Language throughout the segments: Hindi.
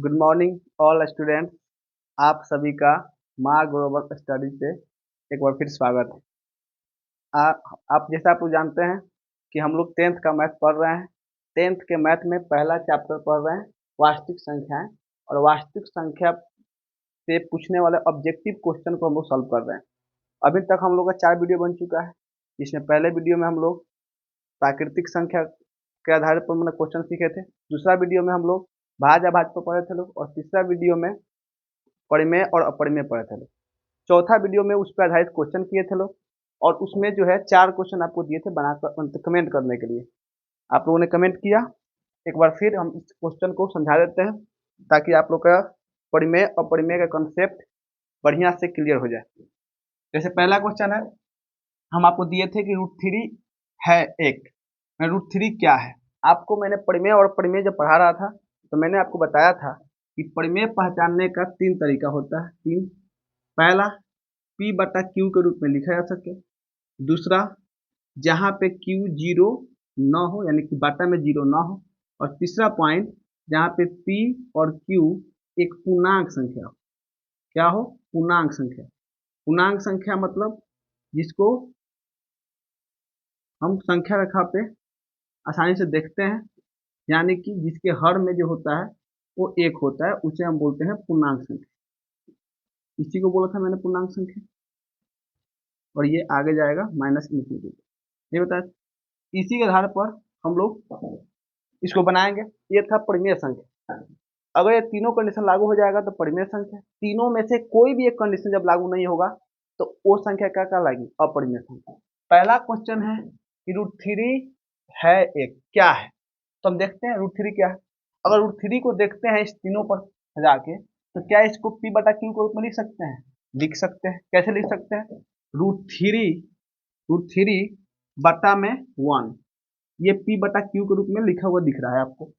Good morning all students. आप सभी का माँ ग्लोबल स्टडी से एक बार फिर स्वागत है। आप जैसा आप लोग जानते हैं कि हम लोग 10th का मैथ पढ़ रहे हैं। 10th के मैथ में पहला चैप्टर पढ़ रहे हैं वास्तविक संख्याएं, और वास्तविक संख्या से पूछने वाले ऑब्जेक्टिव क्वेश्चन को हम लोग सॉल्व कर रहे हैं। अभी तक हम लोग का 4 वीडियो बन चुका है, जिसमें पहले वीडियो में हम लोग प्राकृतिक संख्या के आधार पर मैंने क्वेश्चन सीखे थे। दूसरा वीडियो में हम लोग भाज्य अभाज्य पर पढ़े थे लोग, और तीसरा वीडियो में परिमेय और अपरिमेय पढ़े थे लोग। चौथा वीडियो में उस पर आधारित क्वेश्चन किए थे लोग, और उसमें जो है 4 क्वेश्चन आपको दिए थे बनाकर कमेंट करने के लिए। आप लोगों ने कमेंट किया। एक बार फिर हम इस क्वेश्चन को समझा देते हैं ताकि आप लोग का परिमेय और अपरिमेय का कंसेप्ट बढ़िया से क्लियर हो जाए। जैसे पहला क्वेश्चन है, हम आपको दिए थे कि √3 है एक। √3 क्या है? आपको मैंने परिमेय और अपरिमेय जब पढ़ा रहा था तो मैंने आपको बताया था कि परिमेय पहचानने का 3 तरीका होता है। 3। पहला, P/Q के रूप में लिखा जा सके। दूसरा, जहाँ पे Q 0 न हो, यानी कि बाटा में 0 न हो। और तीसरा पॉइंट, जहाँ पे P और Q एक पूर्णांक संख्या हो। क्या हो? पूर्णांक संख्या। पूर्णांक संख्या मतलब जिसको हम संख्या रेखा पे आसानी से देखते हैं, यानी कि जिसके हर में जो होता है वो 1 होता है, उसे हम बोलते हैं पूर्णांक संख्या। इसी को बोला था मैंने पूर्णांक संख्या। और ये आगे जाएगा -∞। ये बताया। इसी के आधार पर हम लोग इसको बनाएंगे। ये था परिमेय संख्या। अगर ये तीनों कंडीशन लागू हो जाएगा तो परिमेय संख्या। तीनों में से कोई भी एक कंडीशन जब लागू नहीं होगा तो वो संख्या क्या कहलाएगी? अपरिमेय संख्या। पहला क्वेश्चन है कि √3 है एक, क्या है? तो हम देखते हैं √3 क्या है। अगर √3 को देखते हैं इस तीनों पर जाके, तो क्या इसको P/Q के रूप में लिख सकते हैं? लिख सकते हैं। कैसे लिख सकते हैं? √3 बटा में 1, ये P/Q के रूप में लिखा हुआ दिख रहा है आपको।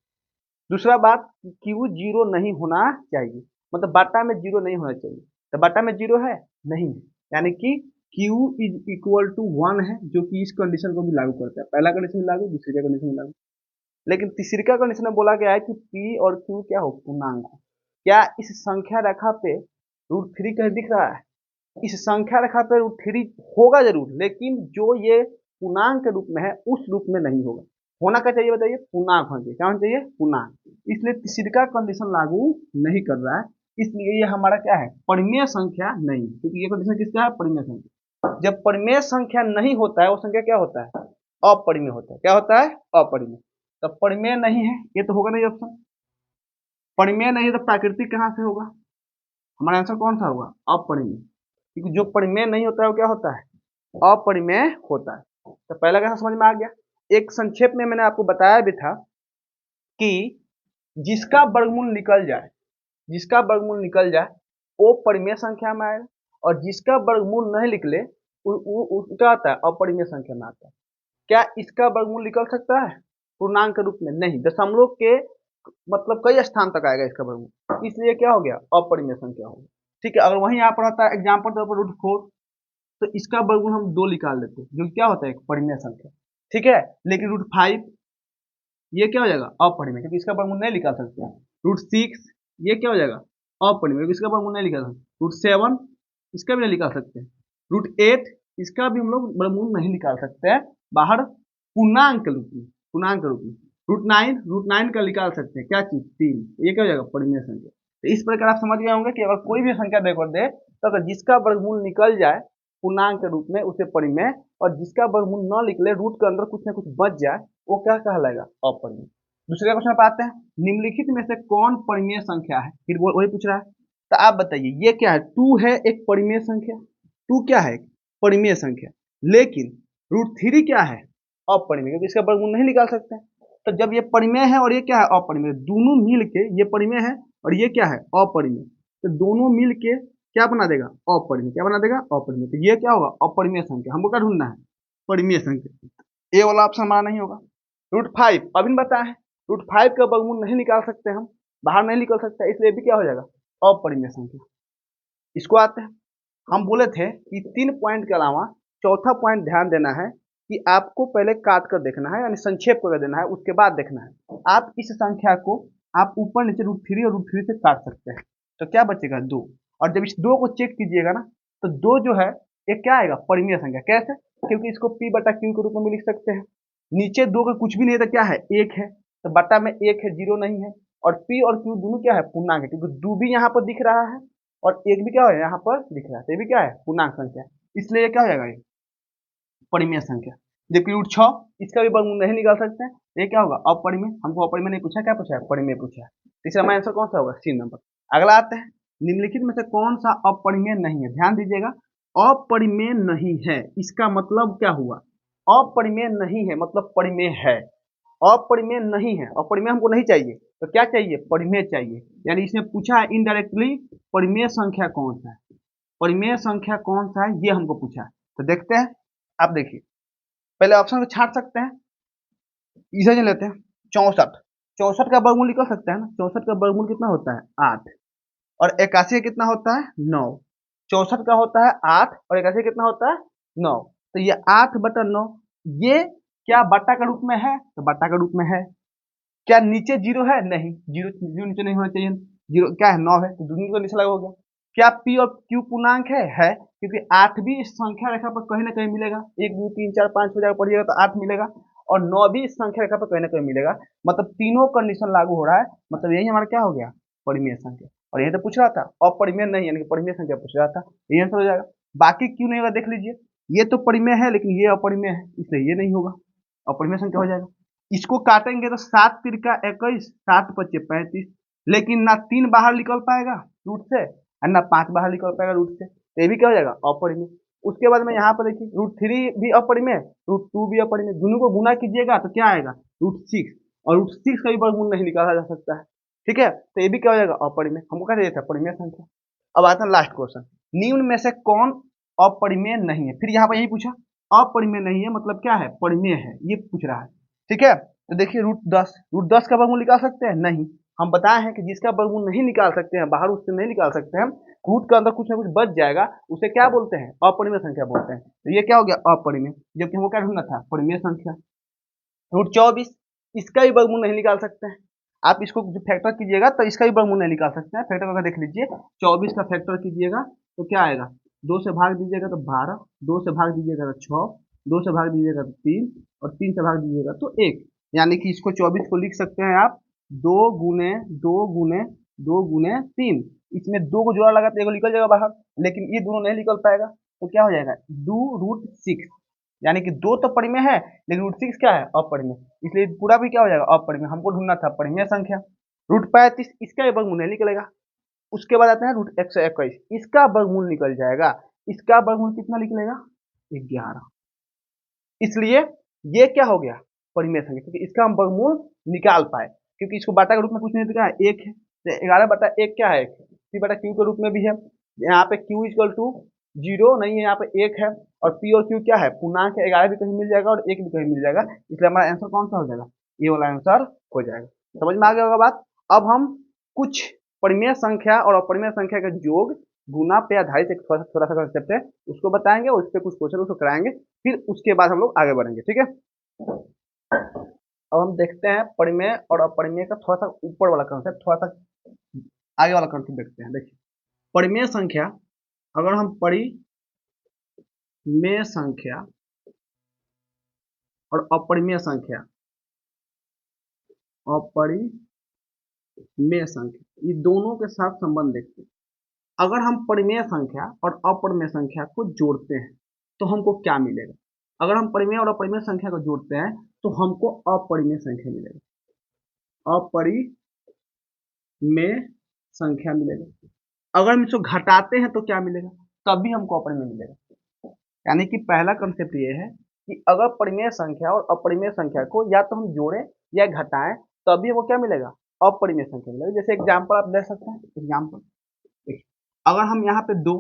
दूसरा बात, Q 0 नहीं होना चाहिए, मतलब बाटा में 0 नहीं होना चाहिए। तो बाटा में 0 है? नहीं है, यानी कि Q = 1 है, जो कि इस कंडीशन को भी लागू करता है। पहला कंडीशन लागू, दूसरी का कंडीशन लागू। लेकिन तीसरी का कंडीशन में बोला गया है कि P और Q क्या हो? पूर्णांक हो। क्या इस संख्या रेखा पे √3 कहीं दिख रहा है? इस संख्या रेखा पे √3 होगा जरूर, लेकिन जो ये पूर्णांक के रूप में है उस रूप में नहीं होगा। होना क्या चाहिए बताइए? पूर्णांक होना चाहिए। क्या होना चाहिए? पूर्णांक। इसलिए तीसरी का कंडीशन लागू नहीं कर रहा है, इसलिए ये हमारा क्या है? परिमेय संख्या नहीं, क्योंकि ये कंडीशन किसका है? परिमेय संख्या। जब परिमेय संख्या नहीं होता है वो संख्या क्या होता है? अपरिमेय होता है। क्या होता है? अपरिमेय। तब परिमेय नहीं है, ये तो होगा नहीं ऑप्शन। परिमेय नहीं है तो प्राकृतिक कहाँ से होगा? हमारा आंसर कौन सा होगा? अपरिमेय। क्योंकि जो परिमेय नहीं होता है वो क्या होता है? अपरिमेय होता है। तो पहला कैसा समझ में आ गया? एक संक्षेप में मैंने आपको बताया भी था कि जिसका वर्गमूल निकल जाए, जिसका वर्गमूल निकल जाए वो परिमेय संख्या में आएगा, और जिसका वर्गमूल नहीं निकले वो क्या आता है? अपरिमेय संख्या में आता है। क्या इसका वर्गमूल निकल सकता है पूर्णांक के रूप में? नहीं। दशमलव के मतलब कई स्थान तक आएगा इसका वर्गमूल, इसलिए क्या हो गया? अपरिमेय संख्या हो गया। ठीक है। अगर वहीं यहाँ पर आता है एग्जाम्पल तौर पर √4, तो इसका वर्गमूल हम 2 निकाल लेते हैं, जो क्या होता है? एक परिमेय संख्या। ठीक है। लेकिन √5 ये क्या हो जाएगा? अपरिमेय, क्योंकि इसका वर्गमूल नहीं निकाल सकते हैं। √6 ये क्या हो जाएगा? अपरिमेय, क्योंकि इसका वर्गमूल नहीं निकाल सकते। √7 इसका भी नहीं निकाल सकते हैं। √8 इसका भी हम लोग वर्गमूल नहीं निकाल सकते हैं बाहर पूर्णांक के रूप में, पूर्णांक के रूप में। √9 का निकाल सकते हैं। क्या चीज? 3। ये क्या हो जाएगा? परिमेय संख्या। तो इस प्रकार आप समझ गए होंगे कि अगर कोई भी संख्या देखो दे, तो अगर जिसका वर्गमूल निकल जाए पूर्णांक के रूप में उसे परिमेय, और जिसका वर्गमूल न निकले, रूट के अंदर कुछ ना कुछ बच जाए, वो क्या कहलाएगा? अपरिमेय। दूसरे क्वेश्चन पे आते हैं। निम्नलिखित में से कौन परिमेय संख्या है? फिर वही पूछ रहा है। तो आप बताइए, ये क्या है? 2 है एक परिमेय संख्या। 2 क्या है? परिमेय संख्या। लेकिन √3 क्या है? अपरिमेय, क्योंकि इसका वर्गमूल नहीं निकाल सकते। तो जब ये परिमेय है और ये क्या है? अपरिमेय, दोनों मिल के, ये परिमेय है और ये क्या है? अपरिमेय, तो दोनों मिल के क्या बना देगा? अपरिमेय। क्या बना देगा? अपरिमेय। तो ये क्या होगा? अपरिमेय संख्या। हमको क्या ढूंढना है? परिमेय संख्या। ये वाला ऑप्शन हमारा नहीं होगा। √5 अभी बताया है, √5 का वर्गमूल नहीं निकाल सकते, हम बाहर नहीं निकल सकते, इसलिए भी क्या हो जाएगा? अपरिमेय संख्या। इसको आते हैं। हम बोले थे कि 3 पॉइंट के अलावा चौथा पॉइंट ध्यान देना है कि आपको पहले काट कर देखना है, यानी संक्षेप कर देना है, उसके बाद देखना है। आप इस संख्या को आप ऊपर नीचे √3 और √3 से काट सकते हैं, तो क्या बचेगा 2। और जब इस 2 को चेक कीजिएगा ना, तो 2 जो है ये क्या आएगा, परिमेय संख्या। कैसे? क्योंकि इसको p बटा q के रूप में भी लिख सकते हैं। नीचे 2 का कुछ भी नहीं है तो क्या है, 1 है, तो बटा में 1 है, 0 नहीं है। और p और q दोनों क्या है, पूर्णांक है, क्योंकि 2 भी यहाँ पर दिख रहा है और 1 भी क्या है यहाँ पर दिख रहा है, तो ये भी क्या है, पूर्णांक संख्या, इसलिए ये क्या हो जाएगा, ये परिमेय संख्या। जबकि √6 इसका भी वर्गमूल नहीं निकाल सकते हैं, ये क्या होगा, अपरिमेय। हमको अपरिमेय नहीं पूछा, क्या पूछा है, परिमेय पूछा है। तीसरा हमारा आंसर कौन सा होगा, सी नंबर। अगला आते हैं, निम्नलिखित में से कौन सा अपरिमेय नहीं है। ध्यान दीजिएगा, अपरिमेय नहीं है इसका मतलब क्या हुआ, अपरिमेय नहीं है मतलब परिमेय है। अपरिमेय नहीं है, अपरिमेय हमको नहीं चाहिए, तो क्या चाहिए, परिमेय चाहिए। यानी इसने पूछा है इनडायरेक्टली परिमेय संख्या कौन सा है, परिमेय संख्या कौन सा है ये हमको पूछा है। तो देखते हैं, आप देखिए, पहले ऑप्शन को छांट सकते हैं, इसे ले लेते हैं। 64, 64 का वर्गमूल निकल सकता है ना, 64 का वर्गमूल कितना होता है, 8। और 81 कितना होता है, 9। 64 का होता है 8 और 81 कितना होता है, 9। तो ये 8/9, ये क्या बट्टा का रूप में है, तो बट्टा का रूप में है। क्या नीचे 0 है, नहीं, जीरो जीरो नीचे नहीं होना चाहिए, 0 क्या है, 9 है, तो दोनों को नीचे लगा हो गया। क्या p और q पूर्णांक है, क्योंकि 8 भी इस संख्या रेखा पर कहीं ना कहीं मिलेगा, 1 2 3 4 5 हो जाएगा, पढ़िएगा तो 8 मिलेगा। और 9 भी इस संख्या रेखा पर कहीं ना कहीं मिलेगा, मतलब तीनों कंडीशन लागू हो रहा है, मतलब यही हमारा क्या हो गया, परिमेय संख्या। और यही तो पूछ रहा था, अपरिमेय नहीं यानी कि परिमेय संख्या पूछ रहा था, ये आंसर हो जाएगा। बाकी क्यों नहीं होगा देख लीजिए, ये तो परिमेय है लेकिन ये अपरिमेय है, इसलिए ये नहीं होगा, अपरिमेय संख्या हो जाएगा। इसको काटेंगे तो 7 तिरका 21, 7 पच्चे 35, लेकिन ना 3 बाहर निकल पाएगा रूट से और ना 5 बाहर निकल पाएगा रूट से, तो ये भी क्या हो जाएगा, अपरिमेय। उसके बाद में यहाँ पर देखिए √3 भी अपरिमेय, √2 भी अपरिमेय, दोनों को गुना कीजिएगा तो क्या आएगा, √6। और √6 का भी वर्गमूल नहीं निकाला जा सकता है, ठीक है, तो ये भी क्या हो जाएगा, अपरिमेय। हमको क्या चाहिए था, परिमेय संख्या। अब आता है लास्ट क्वेश्चन, निम्न में से कौन अपरिमेय नहीं है। फिर यहाँ पर यही पूछा, अपरिमेय नहीं है मतलब क्या है, परिमेय है, ये पूछ रहा है, ठीक है। तो देखिए √10 का वर्गमूल निकाल सकते हैं, नहीं। हम बताए हैं कि जिसका वर्गमूल नहीं निकाल सकते हैं, बाहर उससे नहीं निकाल सकते हैं, रूट के अंदर कुछ ना कुछ बच जाएगा, उसे क्या बोलते हैं, अपरिमेय संख्या बोलते हैं। तो ये क्या हो गया, अपरिमेय, जबकि हमको क्या ढूंढना था, परिमेय संख्या। √24 इसका भी वर्गमूल नहीं निकाल सकते हैं, आप इसको फैक्टर कीजिएगा तो इसका भी वर्गमूल नहीं निकाल सकते हैं। फैक्टर करके देख लीजिए, 24 का फैक्टर कीजिएगा तो क्या आएगा, 2 से भाग दीजिएगा तो 12, 2 से भाग दीजिएगा तो 6, 2 से भाग दीजिएगा तो 3 और 3 से भाग दीजिएगा तो 1। यानी कि इसको 24 को लिख सकते हैं आप 2 गुने 2 गुने 2 गुने 3। इसमें 2 को जोड़ा लगा तो एगो निकल जाएगा बाहर, लेकिन ये दोनों नहीं निकल पाएगा, तो क्या हो जाएगा, 2√6। यानी कि 2 तो परिमेय है लेकिन √6 क्या है, अपरिमेय, इसलिए पूरा भी क्या हो जाएगा, अपरिमेय। हमको ढूंढना था परिमेय संख्या। √35 इसका भी वर्गमूल नहीं निकलेगा। उसके बाद आता है √121, इसका वर्गमूल निकल जाएगा, इसका वर्गमूल कितना निकलेगा, 11। इसलिए ये क्या हो गया, परिमेय संख्या, क्योंकि इसका हम वर्गमूल निकाल पाए, क्योंकि इसको बाटा के रूप में कुछ नहीं दिखा है, 1 है, तो 11/1 क्या है, 1 है, p/q के रूप में भी है। यहाँ पे q इक्वल टू 0 नहीं है, यहाँ पे 1 है, और p और q क्या है, पूर्णांक है, 11 भी कहीं मिल जाएगा और 1 भी कहीं मिल जाएगा, इसलिए हमारा आंसर कौन सा हो जाएगा, ये वाला आंसर हो जाएगा। समझ में आ गया होगा बात। अब हम कुछ परिमेय संख्या और अपरिमेय संख्या का योग, गुना पे आधारित एक थोड़ा सा कंसेप्ट है, उसको बताएंगे और उस पर कुछ क्वेश्चन उसको कराएंगे, फिर उसके बाद हम लोग आगे बढ़ेंगे, ठीक है। अब हम देखते हैं परिमेय और अपरिमेय का थोड़ा सा ऊपर वाला कंसेप्ट, थोड़ा सा आगे वाला कंसेप्ट देखते हैं। देखिए, परिमेय संख्या, अगर हम परिमेय संख्या और अपरिमेय संख्या, अपरिमेय संख्या, ये दोनों के साथ संबंध देखते हैं। अगर हम परिमेय संख्या और अपरिमेय संख्या को जोड़ते हैं तो हमको क्या मिलेगा, अगर हम परिमेय और अपरिमेय संख्या को जोड़ते हैं तो हमको अपरिमेय संख्या मिलेगा, अपरिमेय संख्या मिलेगा। अगर हम इसको घटाते हैं तो क्या मिलेगा, तब भी हमको अपरिमेय मिलेगा। यानी कि पहला कंसेप्ट ये है कि अगर परिमेय संख्या और अपरिमेय संख्या को या तो हम जोड़ें या घटाएं, तभी वो क्या मिलेगा, अपरिमेय संख्या मिलेगा। जैसे एग्जाम्पल आप दे सकते हैं, एग्जाम्पल अगर हम यहाँ पे दो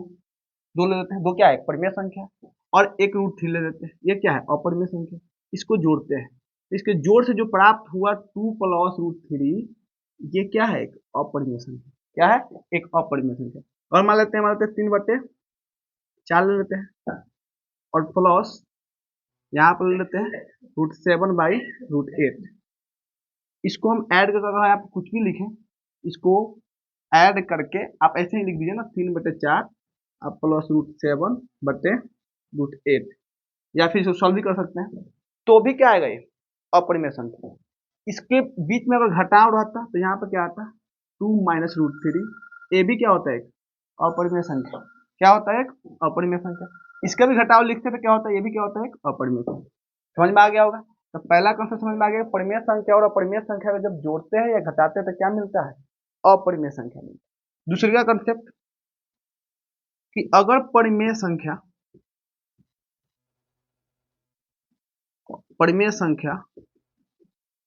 दो ले लेते हैं, दो क्या है, परिमेय संख्या, और एक √3 ले लेते हैं, ये क्या है, अपरिमेय संख्या। इसको जोड़ते हैं, इसके जोड़ से जो प्राप्त हुआ 2 + √3, ये क्या है, एक अपरिमेय संख्या। क्या है, एक अपरिमेय संख्या। और मान लेते हैं 3/4 ले लेते हैं, और प्लस यहाँ पर ले लेते हैं √7/√8। इसको हम ऐड करके अगर आप कुछ भी लिखें, इसको ऐड करके आप ऐसे ही लिख दीजिए ना, 3/4 आप प्लस √7/√8, या फिर इसको सॉल्व भी कर सकते हैं, तो भी क्या आएगा, ये अपरिमेय संख्या। इसके बीच में अगर घटाव रहता तो यहाँ पर क्या आता, 2 - √3। ये भी क्या होता है, एक अपरिमेय संख्या। क्या होता है, एक अपरिमेय संख्या। इसका भी घटाव लिखते तो क्या होता है, ये भी क्या होता है, एक अपरिमेय संख्या। समझ में आ गया होगा। तो पहला कंसेप्ट समझ में आ गया, परिमेय संख्या और अपरिमेय संख्या को जब जोड़ते हैं या घटाते हैं तो क्या मिलता है, अपरिमेय संख्या मिलता है। दूसरे का कंसेप्ट कि अगर परिमेय संख्या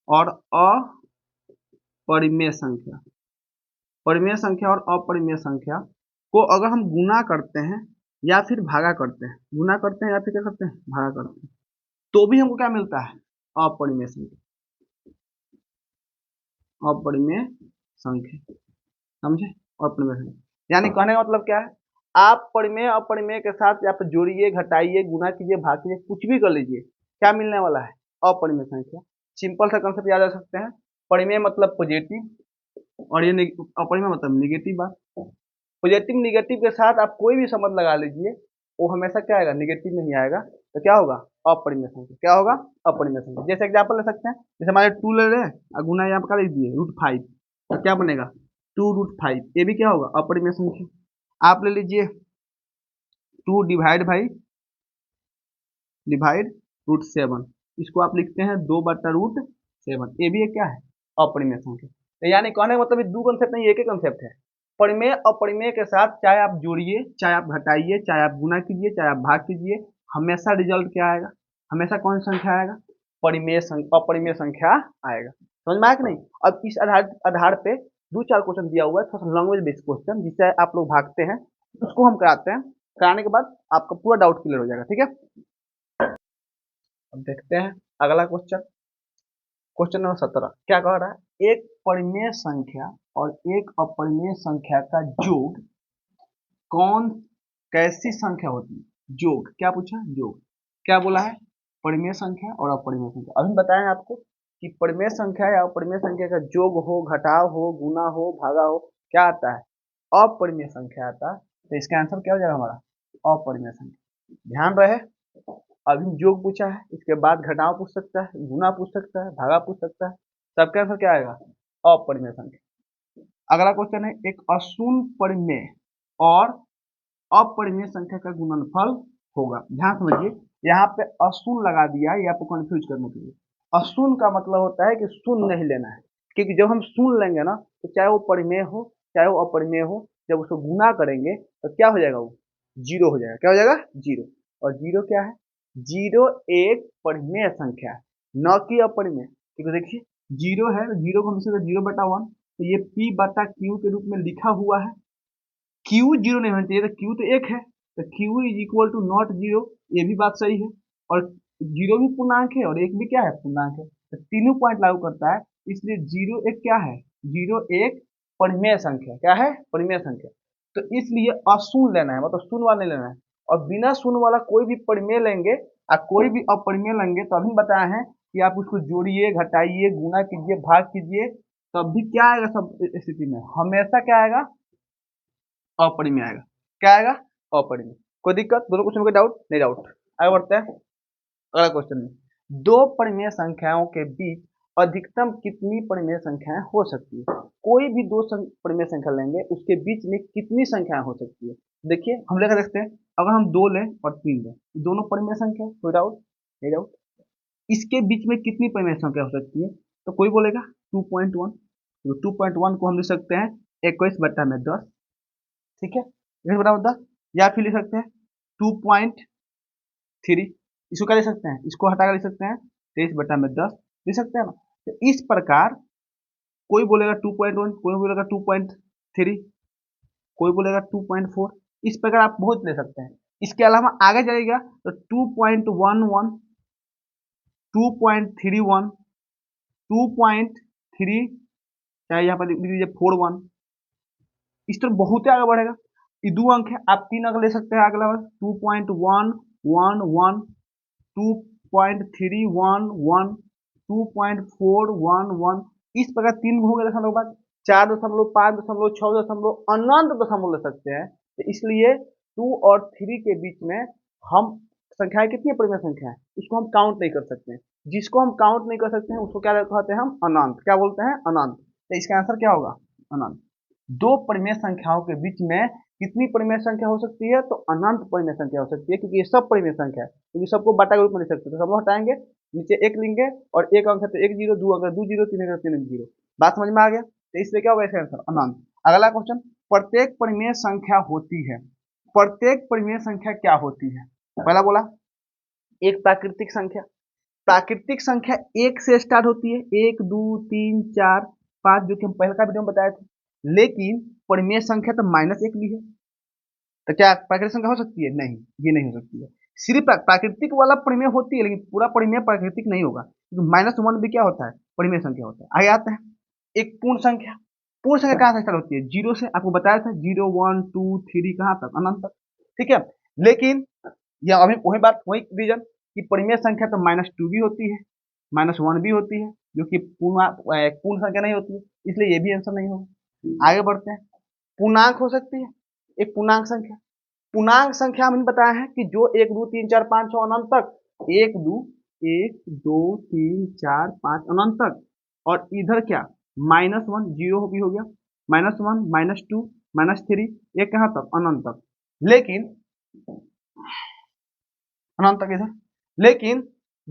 और अपरिमेय संख्या, परिमेय संख्या और अपरिमेय संख्या को अगर हम गुणा करते हैं या फिर भागा करते हैं, गुणा करते हैं या फिर क्या करते हैं, भागा करते हैं, तो भी हमको क्या मिलता है, अपरिमेय संख्या। अपरिमेय संख्या, समझे, अपरिमेय संख्या। यानी कहने का मतलब क्या है, आप परिमेय अपरिमेय के साथ या फिर जोड़िए, घटाइए, गुणा कीजिए, भाग कीजिए, कुछ भी कर लीजिए, क्या मिलने वाला है, अपरिमेय संख्या। सिंपल सा कंसेप्ट याद रख सकते हैं, परिमेय मतलब पॉजिटिव और ये अपरिमेय मतलब निगेटिव। बात पॉजिटिव निगेटिव के साथ आप कोई भी संबंध लगा लीजिए, वो हमेशा क्या आएगा, निगेटिव में ही आएगा, तो क्या होगा, अपरिमेय संख्या। क्या होगा, अपरिमेय संख्या। जैसे एग्जाम्पल ले सकते हैं, जैसे हमारे 2 ले रहे हैं और गुना यहाँ पर कर दीजिए √5, तो क्या बनेगा, 2√5। ये भी क्या होगा, अपरिमेय संख्या। आप ले लीजिए 2 डिवाइड √7, इसको आप लिखते हैं 2/√7। ये भी एक क्या है, अपरिमेय संख्या। तो यानी कहने का मतलब दो कंसेप्ट नहीं, एक ही कंसेप्ट है। परिमेय अपरिमेय के साथ चाहे आप जोड़िए, चाहे आप घटाइए, चाहे आप गुना कीजिए, चाहे आप भाग कीजिए, हमेशा रिजल्ट क्या आएगा, हमेशा कौन सी संख्या आएगा, अपरिमेय संख्या आएगा। समझ में आया कि नहीं। अब इस आधार पे 2-4 क्वेश्चन दिया हुआ है, थोड़ा लैंग्वेज बेस्ड क्वेश्चन, जिससे आप लोग भागते हैं, उसको हम कराते हैं। कराने के बाद आपका पूरा डाउट क्लियर हो जाएगा, ठीक है। अब देखते हैं अगला क्वेश्चन, क्वेश्चन नंबर 17 क्या कह रहा है, एक परिमेय संख्या और एक अपरिमेय संख्या का योग कौन कैसी संख्या होती है, योग क्या पूछा, योग क्या बोला है, परिमेय संख्या और अपरिमेय संख्या। अभी बताएं आपको कि परिमेय संख्या या अपरिमेय संख्या का योग हो, घटाव हो, गुना हो, भागा हो, क्या आता है, अपरिमेय संख्या आता है। तो इसका आंसर क्या हो जाएगा हमारा, अपरिमेय संख्या। ध्यान रहे, अभी योग पूछा है, इसके बाद घटाव पूछ सकता है, गुना पूछ सकता है, भागा पूछ सकता है, सबका आंसर क्या आएगा, अपरिमेय संख्या। अगला क्वेश्चन है, एक अशून्य परिमेय और अपरिमेय संख्या का गुणनफल होगा। ध्यान समझिए, यहाँ पे अशून्य लगा दिया है, आपको कंफ्यूज करने के लिए। अशून्य का मतलब होता है कि शून्य नहीं लेना है, क्योंकि जब हम शून्य लेंगे ना, तो चाहे वो परिमेय हो चाहे वो अपरिमेय हो, जब उसको गुना करेंगे तो क्या हो जाएगा, वो जीरो हो जाएगा। क्या हो जाएगा, जीरो। और जीरो क्या है, जीरो एक परिमेय संख्या है, न कि अपरिमेय। क्योंकि देखिए जीरो है, जीरो को हम लिख 0/1, तो ये P/Q के रूप में लिखा हुआ है। क्यू जीरो नहीं होना चाहिए, तो क्यू तो एक है, तो q is equal to not zero, ये भी बात सही है। और जीरो भी पूर्णांक है और एक भी क्या है, पूर्णांक है, तो तीनों पॉइंट लागू करता है। इसलिए जीरो एक क्या है, जीरो एक परिमेय संख्या, क्या है, परिमेय संख्या। तो इसलिए अशून्य लेना है, मतलब शून्य वाला नहीं लेना है। और बिना शून्य वाला कोई भी परिमेय लेंगे और कोई भी अपरिमेय लेंगे, तो अभी बताया है कि आप उसको जोड़िए, घटाइए, गुना कीजिए, भाग कीजिए, तब भी क्या आएगा, सब स्थिति में हमेशा क्या आएगा, अपरिमेय आएगा। क्या आएगा, अपरिमेय। कोई दिक्कत, दोनों क्वेश्चन में डाउट नहीं, डाउट। आगे बढ़ते हैं अगला क्वेश्चन में, दो परिमेय संख्याओं के बीच अधिकतम कितनी परिमेय संख्याएं हो सकती है। कोई भी दो परिमेय संख्या लेंगे, उसके बीच में कितनी संख्याएं हो सकती है। देखिए हम लेकर देखते हैं, अगर हम 2 लें और 3 लें, दोनों परिमेय संख्या, कोई डाउट नहीं, डाउट। इसके बीच में कितनी परिमेय संख्या हो सकती है, तो कोई बोलेगा 2.1, तो 2.1 को हम लिख सकते हैं 21/10, ठीक है, बराबर 10। या फिर लिख सकते हैं 2.3, इसको क्या लिख सकते हैं, इसको हटाकर लिख सकते हैं 23/10, लिख सकते हैं ना। तो इस प्रकार कोई बोलेगा 2.1, कोई बोलेगा 2.3, कोई बोलेगा 2.4, इस प्रकार आप बहुत ले सकते हैं। इसके अलावा आगे जाएगा तो 2.11, 2.31, 2.3, चाहे यहाँ पर लिख लीजिए 41, इस तरह बहुत आगे बढ़ेगा। ये 2 अंक है, आप 3 अंक ले सकते हैं अगला बार, 2.111, 2.311, 2.411, इस प्रकार 3 हो गए दशमलव के बाद 4.5.6 अनंत दशमलव ले सकते हैं। तो इसलिए 2 और 3 के बीच में हम संख्याएं कितनी परिमेय संख्या है उसको हम काउंट नहीं कर सकते हैं। जिसको हम काउंट नहीं कर सकते हैं उसको क्या कहते हैं हम अनंत। क्या बोलते हैं अनंत। तो इसका आंसर क्या होगा अनंत। दो परिमेय संख्याओं के बीच में कितनी परिमेय संख्या हो सकती है तो अनंत परिमेय संख्या हो सकती है क्योंकि ये सब परिमेय संख्या है क्योंकि सबको बाटा के रूप में लिख सकते हैं। तो सब लोग हटाएंगे नीचे एक लेंगे और एक अंक है तो 1 0 2 अंक 2 0 3 अंक 3 0। बात समझ में आ गया। तो इसलिए क्या होगा इसका आंसर अनंत। अगला क्वेश्चन प्रत्येक परिमेय संख्या होती है। प्रत्येक परिमेय संख्या क्या होती है। पहला बोला एक प्राकृतिक संख्या। प्राकृतिक संख्या एक से स्टार्ट होती है 1 2 3 4 5 जो कि हम पहले का वीडियो में बताए थे। लेकिन परिमेय संख्या तो -1 भी है। तो क्या प्राकृतिक संख्या हो सकती है नहीं ये नहीं हो सकती है। सिर्फ प्राकृतिक वाला परिमेय होती है लेकिन पूरा परिमेय प्राकृतिक नहीं होगा क्योंकि -1 भी क्या होता है परिमेय संख्या होता है। आगे आते हैं एक पूर्ण संख्या। पूर्ण संख्या कहाँ से स्टार्ट होती है 0 से। आपको बताया था 0 1 2 3 कहाँ तक अनंत तक। ठीक है लेकिन यह अभी वही बात वही रीजन कि परिमेय संख्या तो -2 भी होती है -1 भी होती है जो कि पूर्ण संख्या नहीं होती है इसलिए ये भी आंसर नहीं होगा। आगे बढ़ते हैं पूर्णांक हो सकती है एक पूर्णांक संख्या। पूर्णांक संख्या हमने बताया है कि जो 1 2 3 4 5 6 अनंत तक 1 2 3 4 5 अनंत तक और इधर क्या -1 जीरो भी हो गया -1 -2 -3 ये कहाँ तक अनंत तक। लेकिन अनंत तक इधर लेकिन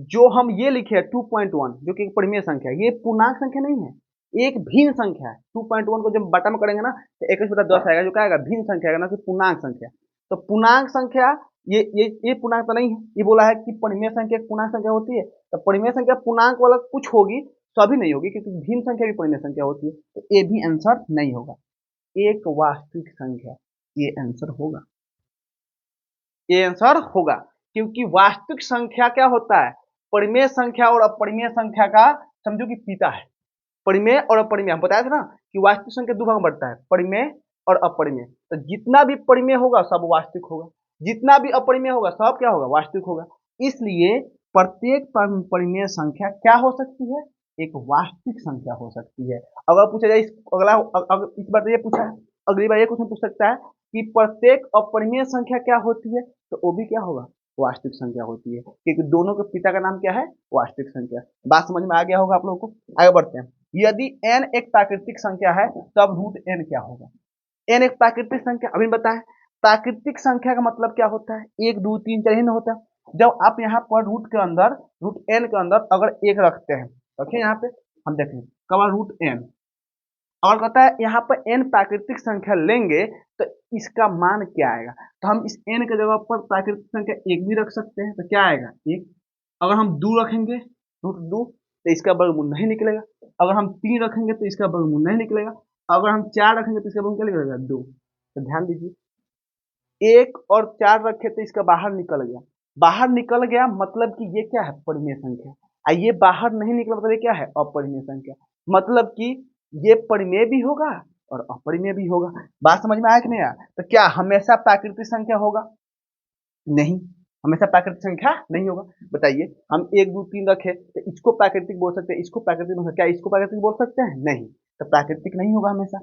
जो हम ये लिखे हैं 2.1 जो कि एक परिमेय संख्या है ये पूर्णांक संख्या नहीं है एक भिन्न संख्या है। 2.1 को जब बटा में करेंगे ना तो 21/10 आएगा जो क्या आएगा भिन्न संख्या आएगा ना कि पूर्णांक संख्या। तो पूर्णांक संख्या ये पूर्णांक तो नहीं है। ये बोला है कि परिमेय संख्या एक पूर्णांक संख्या होती है तो परिमेय संख्या पूर्णांक वाला कुछ होगी सभी नहीं होगी क्योंकि भिन्न संख्या भी परिमेय संख्या होती है। तो ये भी आंसर नहीं होगा। एक वास्तविक संख्या ये आंसर होगा। ये आंसर होगा क्योंकि वास्तविक संख्या क्या होता है परिमेय संख्या और अपरिमेय संख्या का समझो कि पिता है। परिमेय और अपरिमेय हम बताया था ना कि वास्तविक संख्या दो भाग में बढ़ता है परिमेय और अपरिमेय। तो जितना भी परिमेय होगा सब वास्तविक होगा जितना भी अपरिमेय होगा सब क्या होगा वास्तविक होगा। इसलिए प्रत्येक परिमेय संख्या क्या हो सकती है एक वास्तविक संख्या हो सकती है। अगर पूछा जाए इस बार ये पूछा है अगली बार ये क्वेश्चन पूछ सकता है कि प्रत्येक अपरिमेय संख्या क्या होती है तो वो भी क्या होगा वास्तविक संख्या होती है क्योंकि दोनों के पिता का नाम क्या है वास्तविक संख्या। बात समझ में आ गया होगा आप लोगों को। आगे बढ़ते हैं यदि n एक प्राकृतिक संख्या है तब रूट n क्या होगा। n एक प्राकृतिक संख्या अभी बताएं प्राकृतिक संख्या का मतलब क्या होता है 1 2 3 4 ही ना होता है। जब आप यहाँ पर रूट के अंदर रूट n के अंदर अगर एक रखते हैं रखिए यहाँ पे हम देखें कब रूट n और कहता है यहाँ पर n प्राकृतिक संख्या लेंगे तो इसका मान क्या आएगा। तो हम इस n के जगह पर प्राकृतिक संख्या 1 भी रख सकते हैं तो क्या आएगा 1। अगर हम 2 रखेंगे √2 तो इसका वर्गमूल नहीं निकलेगा। अगर हम 3 रखेंगे तो इसका वर्गमूल नहीं निकलेगा। अगर हम 4 रखेंगे तो इसका वर्गमूल क्या निकलेगा 2। तो ध्यान दीजिए 1 और 4 रखे तो इसका बाहर निकल गया। बाहर निकल गया मतलब कि ये क्या है परिमेय संख्या। ये बाहर नहीं निकला मतलब ये क्या है अपरिमेय संख्या। मतलब कि ये परिमेय भी होगा और अपरिमेय भी होगा। बात समझ में आया कि नहीं आया। तो क्या हमेशा प्राकृतिक संख्या होगा नहीं हमेशा प्राकृतिक संख्या नहीं होगा। बताइए हम 1 2 3 रखे तो इसको प्राकृतिक बोल सकते हैं इसको प्राकृतिक बोल सकते क्या इसको प्राकृतिक बोल सकते हैं नहीं। तो प्राकृतिक नहीं होगा हमेशा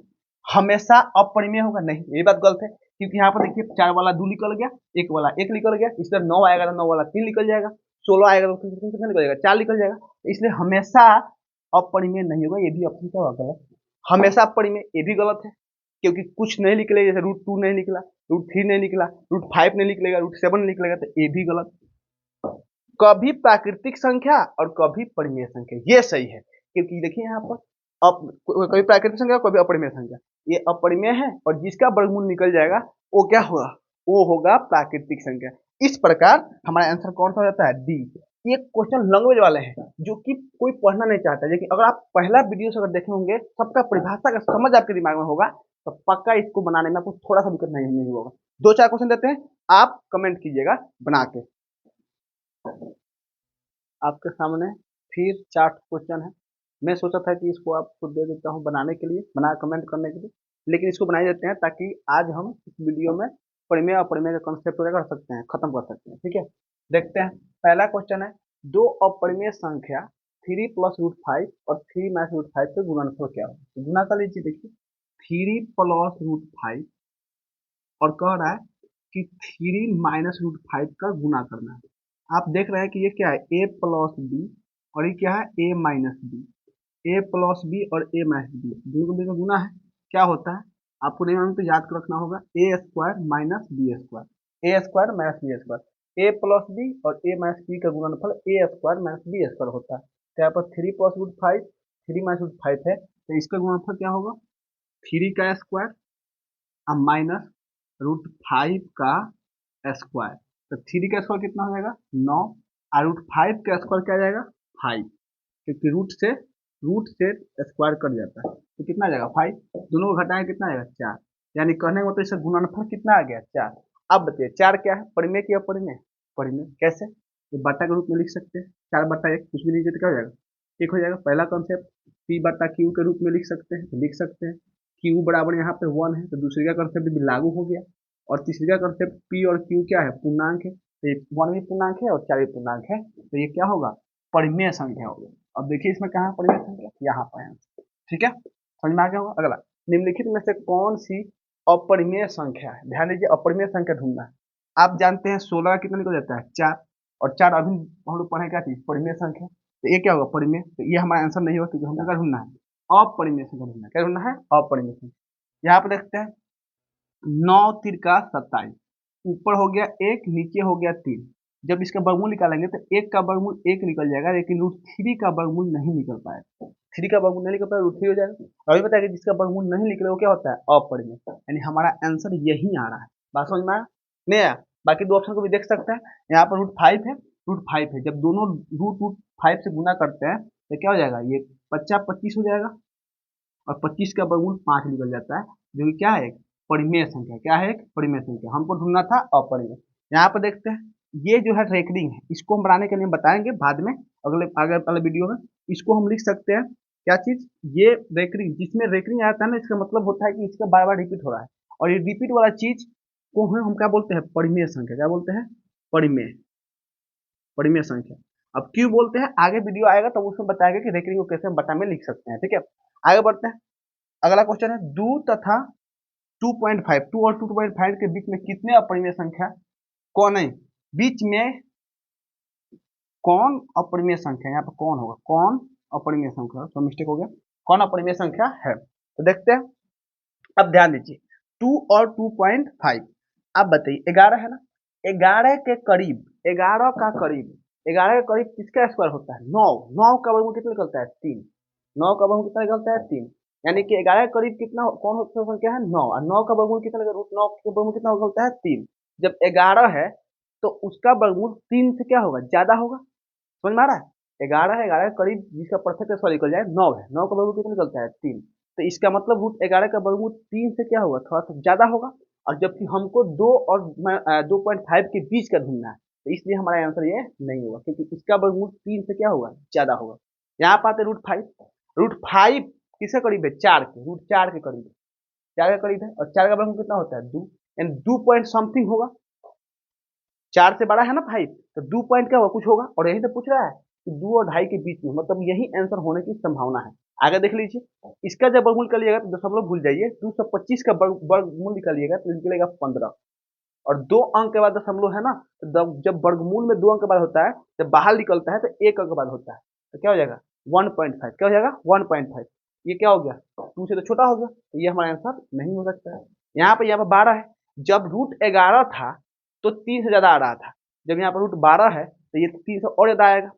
हमेशा अपरिमेय होगा नहीं। ये बात गलत है क्योंकि यहाँ पर देखिए 4 वाला 2 निकल गया 1 वाला 1 निकल गया इस तरह 9 आएगा तो 9 वाला 3 निकल जाएगा 16 आएगा तो कितना निकल जाएगा 4 निकल जाएगा। इसलिए हमेशा अपरिमेय नहीं होगा ये भी अपनी क्या गलत। हमेशा अपरिमेय ये भी गलत है क्योंकि कुछ नहीं निकलेगा जैसे √2 नहीं निकला √3 नहीं निकला √5 नहीं निकलेगा √7 नहीं निकलेगा तो ये भी गलत। कभी प्राकृतिक संख्या और कभी परिमेय संख्या ये सही है क्योंकि देखिए यहाँ पर कभी प्राकृतिक संख्या कभी अपरिमेय संख्या ये अपरिमेय है और जिसका वर्गमूल निकल जाएगा वो क्या होगा वो होगा प्राकृतिक संख्या। इस प्रकार हमारा आंसर कौन सा हो जाता है डी। ये क्वेश्चन लैंग्वेज वाले हैं जो कि कोई पढ़ना नहीं चाहता लेकिन अगर आप पहला वीडियो से अगर देखे होंगे सबका परिभाषा का समझ आपके दिमाग में होगा तो पक्का इसको बनाने में आपको थोड़ा सा दिक्कत नहीं होगा। 2 4 क्वेश्चन देते हैं आप कमेंट कीजिएगा बना के। आपके सामने फिर 4 क्वेश्चन है। मैं सोचा था कि इसको आपको दे देता हूँ बनाने के लिए बना कमेंट करने के लिए लेकिन इसको बना ही देते हैं ताकि आज हम इस वीडियो में परिमेय और अपरिमेय का कॉन्सेप्ट कर सकते हैं खत्म कर सकते हैं। ठीक है देखते हैं पहला क्वेश्चन है दो अपरिमेय संख्या 3 + √5 और 3 - √5 का गुणनफल क्या होगा? तो गुना कर लीजिए, देखिए 3 + √5 और कह रहा है कि 3 - √5 का गुना करना है। आप देख रहे हैं कि ये क्या है, a + b और ये क्या है, a - b। a + b और a - b दोनों को मिलकर गुना है, क्या होता है आपको नहीं मालूम तो याद कर रखना होगा, a² - b², a² - b²। a + b और a - b का गुणनफल a² - b² होता है। तो यहाँ पर 3 + √5 3 - √5 है, तो इसका गुणनफल क्या होगा, 3 का स्क्वायर अब -√5 का स्क्वायर। तो 3 का स्क्वायर कितना हो जाएगा, 9, और √5 का स्क्वायर क्या आ जाएगा, 5, क्योंकि रूट से स्क्वायर कट जाता है, तो कितना आ जाएगा 5, दोनों को घटाएं कितना आएगा 4। यानी कहने का मतलब इसका गुणनफल कितना आ गया, 4। अब बताइए 4 क्या है, परिमेय की अपरिमेय, परिमेय कैसे, ये बटा के रूप में लिख सकते हैं, 4/1 कुछ भी लीजिए तो क्या हो जाएगा, एक हो जाएगा। पहला कॉन्सेप्ट P/Q के रूप में लिख सकते हैं, तो लिख सकते हैं Q बराबर यहाँ पे 1 है, तो दूसरे का कॉन्सेप्ट भी लागू हो गया। और तीसरे का कॉन्सेप्ट P और Q क्या है, पूर्णांक है, तो 1 भी पूर्णांक है और 4 भी पूर्णांक है, तो ये क्या होगा, परिमेय संख्या होगी। अब देखिए इसमें कहाँ परिमेय संख्या, यहाँ पर है, ठीक है, समझ में आ गया होगा। अगला, निम्नलिखित में से कौन सी अपरिमेय संख्या है, ध्यान दीजिए अपरिमेय संख्या ढूंढना है। आप जानते हैं 16 का कितना निकल जाता है, 4, और 4 अभी हम लोग पढ़े क्या चीज, परिमेय संख्या, तो ये क्या होगा, परिमेय, तो ये हमारा आंसर नहीं होगा, क्योंकि हमको क्या ढूंढना है, अपरिमेय संख्या ढूंढना है, क्या ढूंढना है, अपरिमेय संख्या। यहाँ पर देखते हैं 9 तिरका 27, ऊपर हो गया 1, नीचे हो गया 3, जब इसका वर्गमूल निकालेंगे तो 1 का वर्गमूल 1 निकल जाएगा, लेकिन √3 का वर्गमूल नहीं निकल पाएगा, 3 का वर्गमूल नहीं निकल पाएगा, √3 हो जाएगा। अभी बताया कि जिसका वर्गमूल नहीं निकले वो क्या होता है, अपरिमेय, यानी हमारा आंसर यही आ रहा है। बात समझ में आया, नहीं आया, बाकी दो ऑप्शन को भी देख सकते हैं। यहाँ पर √5 है, √5 है, जब दोनों √5 से गुना करते हैं तो क्या हो जाएगा, ये 50 25 हो जाएगा, और 25 का वर्गमूल 5 निकल जाता है, जो कि क्या है, एक परिमेय संख्या, क्या है, एक परिमेय संख्या, हमको ढूंढना था अपरिमेय। यहाँ पर देखते हैं, ये जो है रेकरिंग है, इसको हम बनाने के लिए बताएंगे बाद में, अगले आगे वाले वीडियो में। इसको हम लिख सकते हैं क्या चीज, ये रेकरिंग, जिसमें रेकरिंग आता है ना, इसका मतलब होता है कि इसका बार बार रिपीट हो रहा है, और ये रिपीट वाला चीज को हम क्या बोलते हैं, परिमेय संख्या, क्या बोलते हैं, परिमेय, परिमेय संख्या। अब क्यों बोलते हैं, आगे वीडियो आएगा तो उसमें बताएगा कि रेकरिंग को कैसे हम बटा में लिख सकते हैं, ठीक है। आगे बढ़ते हैं, अगला क्वेश्चन है, 2 तथा 2.5, 2 और 2.5 के बीच में कितने अपरिमेय संख्या, कौन है, बीच में कौन अपरिमेय संख्या, यहाँ पर कौन होगा, कौन अपरिमेय संख्या, तो मिस्टेक हो गया, कौन अपरिमेय संख्या है, तो देखते हैं। अब ध्यान दीजिए 2 और 2.5, अब बताइए 11 है ना, 11 के करीब, 11 का करीब, 11 के करीब किसका स्क्वायर होता है, 9, 9 का वर्गमूल कितना निकलता है, 3, 9 का वर्गमूल कितना निकलता है, 3, यानी कि 11 के करीब कितना, कौन सा संख्या है, 9, और 9 का वर्गमूल कितना निकलता है, 9 का वर्गमूल कितना निकलता है, 3। जब 11 है तो उसका वर्गमूल 3 से क्या होगा, ज्यादा होगा, समझ में आ रहा है, 11 है, 11 के करीब जिसका परफेक्ट स्क्वायर निकल जाए, 9 है, 9 का वर्गमूल कितना निकलता है, 3, तो इसका मतलब √11 का वर्गमूल 3 से क्या होगा, थोड़ा सा ज्यादा होगा, और जबकि हमको 2 और 2.5 के बीच का ढूंढना है, तो इसलिए हमारा आंसर ये नहीं होगा, क्योंकि इसका वर्गमूल 3 से क्या होगा, ज्यादा होगा। यहाँ पर आते √5, √5 किसके करीब है, 4 के, √4 के करीब है, 4 के करीब है, और 4 का वर्गमूल कितना होता है, 2, यानी 2 पॉइंट समथिंग होगा, 4 से बड़ा है ना 5, तो 2 पॉइंट क्या होगा, कुछ होगा, और यही तो पूछ रहा है कि 2 और 2.5 के बीच में, मतलब यही आंसर होने की संभावना है। आगे देख लीजिए, इसका जब वर्गमूल कर लिएगा तो दशमलव भूल जाइए, 225 का वर्गमूल निकालिएगा तो निकलेगा 15, और 2 अंक के बाद दशमलव है ना, तो जब वर्गमूल में 2 अंक के बाद होता है, जब बाहर निकलता है तो 1 अंक के बाद होता है, तो क्या हो जाएगा 1.5, क्या हो जाएगा 1.5, ये क्या हो गया, 2 से तो छोटा हो गया, तो ये हमारा आंसर नहीं हो सकता है। यहाँ पर 12 है, जब √11 था तो 3 से ज्यादा आ रहा था, जब यहाँ पर √12 है तो ये 3 से और ज्यादा आएगा,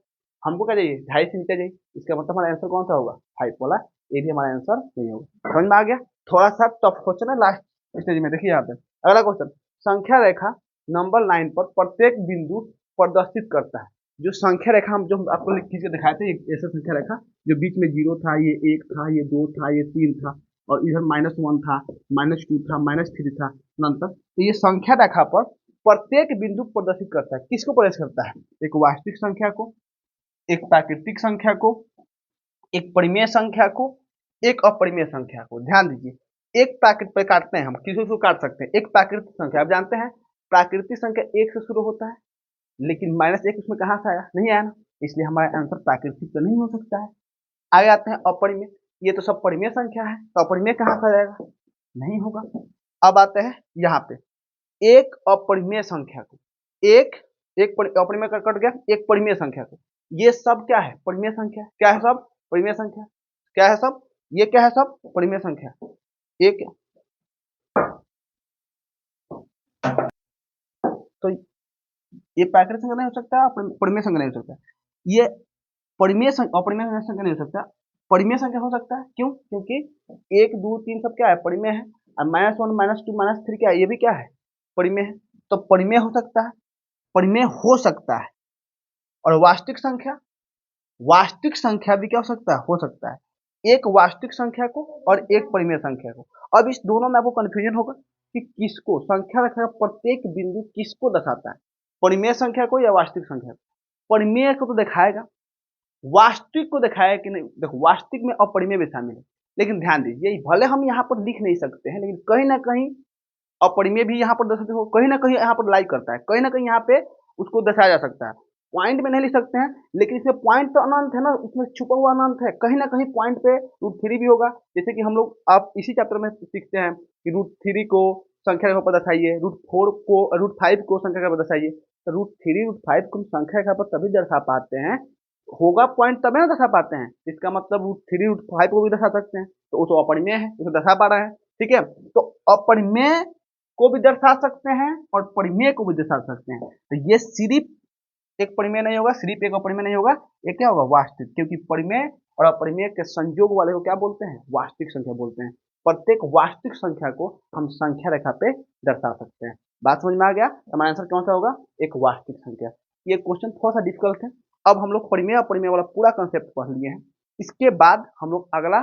हमको क्या चाहिए, 2.5 से नीचे चाहिए, इसका मतलब हमारा आंसर कौन सा होगा, 5 वाला, ये भी हमारा आंसर नहीं होगा। समझ में आ गया, थोड़ा सा टफ क्वेश्चन है लास्ट स्टेज में, देखिए यहाँ पे अगला क्वेश्चन, संख्या रेखा नंबर 9 पर प्रत्येक बिंदु प्रदर्शित करता है, जो संख्या रेखा हम जो आपको लिख खींच के दिखाए थे, ऐसा संख्या रेखा जो बीच में 0 था, ये 1 था, ये 2 था, ये 3 था, और इधर -1 था, -2 था, -3 था, नंतर तो ये संख्या रेखा पर प्रत्येक बिंदु प्रदर्शित करता है, किसको प्रदर्शित करता है, एक वास्तविक संख्या को, एक प्राकृतिक संख्या को, एक परिमेय संख्या को, एक अपरिमेय संख्या को। ध्यान दीजिए, एक प्राकृतिक पे काटते हैं हम, किसी को काट सकते हैं, एक प्राकृतिक संख्या, आप जानते हैं प्राकृतिक संख्या 1 से शुरू होता है, लेकिन -1 उसमें कहाँ से आया, नहीं आया ना, इसलिए हमारा आंसर प्राकृतिक तो नहीं हो सकता है। आगे आते हैं अपरिमेय। ये तो सब परिमेय संख्या है, तो अपरिमेय कहाँ से आ जाएगा, नहीं होगा। अब आते हैं यहाँ पे एक अपरिमेय संख्या को, एक अपरिमेय का कट गया, एक परिमेय संख्या को, ये सब क्या है, परिमेय संख्या। क्या है सब, परिमेय संख्या। क्या है सब, ये क्या है सब, परिमेय संख्या। एक तो ये प्राकृतिक संख्या नहीं हो सकता, परिमेय संख्या नहीं हो सकता। ये अपरिमेय संख्या नहीं हो सकता, परिमेय संख्या हो सकता है। क्यों, क्योंकि 1 2 3 सब क्या है, परिमेय है। और -1 -2 -3 क्या है, ये भी क्या है, परिमेय है। तो परिमेय हो सकता है, परिमेय हो सकता है। और वास्तविक संख्या भी क्या हो सकता है, एक वास्तविक संख्या को और एक परिमेय संख्या को। अब इस दोनों में आपको कंफ्यूजन होगा कि किसको संख्या रखा, प्रत्येक बिंदु किसको दर्शाता है, परिमेय संख्या को या वास्तविक संख्या को। परिमेय को तो दिखाएगा, वास्तविक को दिखाएगा कि नहीं। देखो वास्तविक में अपरिमेय भी शामिल है, लेकिन ध्यान दीजिए भले हम यहाँ पर लिख नहीं सकते हैं, लेकिन कहीं ना कहीं अपरिमेय भी यहाँ पर दर्शाते हो, कहीं ना कहीं यहाँ पर लाइक करता है, कहीं ना कहीं यहाँ पे उसको दर्शाया जा सकता है। पॉइंट में नहीं लिख सकते हैं, लेकिन इसमें पॉइंट तो अनंत है ना, इसमें छुपा हुआ अनंत है, कहीं ना कहीं पॉइंट पे √3 भी होगा। जैसे कि हम लोग आप इसी चैप्टर में सीखते हैं कि √3 को संख्या रेखा पर दर्शाइए, √4 को √5 को संख्या रेखा पर दर्शाइए। तो √3 √5 को हम संख्या रेखा पर तभी दर्शा पाते हैं, होगा पॉइंट तभी ना दर्शा पाते हैं। इसका मतलब √3 √5 को भी दर्शा सकते हैं, तो वो तो अपरिमेय है, उसे दर्शा पा रहा है। ठीक है, तो अपरिमेय को भी दर्शा सकते हैं और परिमेय को भी दर्शा सकते हैं। तो ये सिर्फ एक परिमेय नहीं होगा, सिर्फ एक अपरिमेय नहीं होगा, ये क्या होगा, वास्तविक। क्योंकि परिमेय और अपरिमेय के संयोग वाले को क्या बोलते हैं, वास्तविक संख्या बोलते हैं। प्रत्येक वास्तविक संख्या को हम संख्या रेखा पे दर्शा सकते हैं। बात समझ में आ गया, हमारा आंसर कौन सा होगा, एक वास्तविक संख्या। ये क्वेश्चन थोड़ा सा डिफिकल्ट है। अब हम लोग परिमेय अपरिमेय वाला पूरा कंसेप्ट पढ़ लिए हैं। इसके बाद हम लोग अगला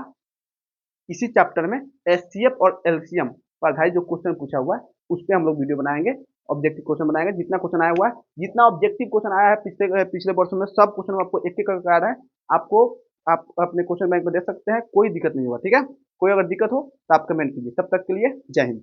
इसी चैप्टर में एचसीएफ और एलसीएम पर आधारित जो क्वेश्चन पूछा हुआ है उस पर हम लोग वीडियो बनाएंगे, ऑब्जेक्टिव क्वेश्चन बनाएंगे। जितना क्वेश्चन आया हुआ है, जितना ऑब्जेक्टिव क्वेश्चन आया है पिछले वर्षों में, सब क्वेश्चन आपको एक एक करके आ रहा है। आपको आप अपने क्वेश्चन बैंक में दे सकते हैं, कोई दिक्कत नहीं होगा। ठीक है, कोई अगर दिक्कत हो तो आप कमेंट कीजिए। तब तक के लिए जय हिंद।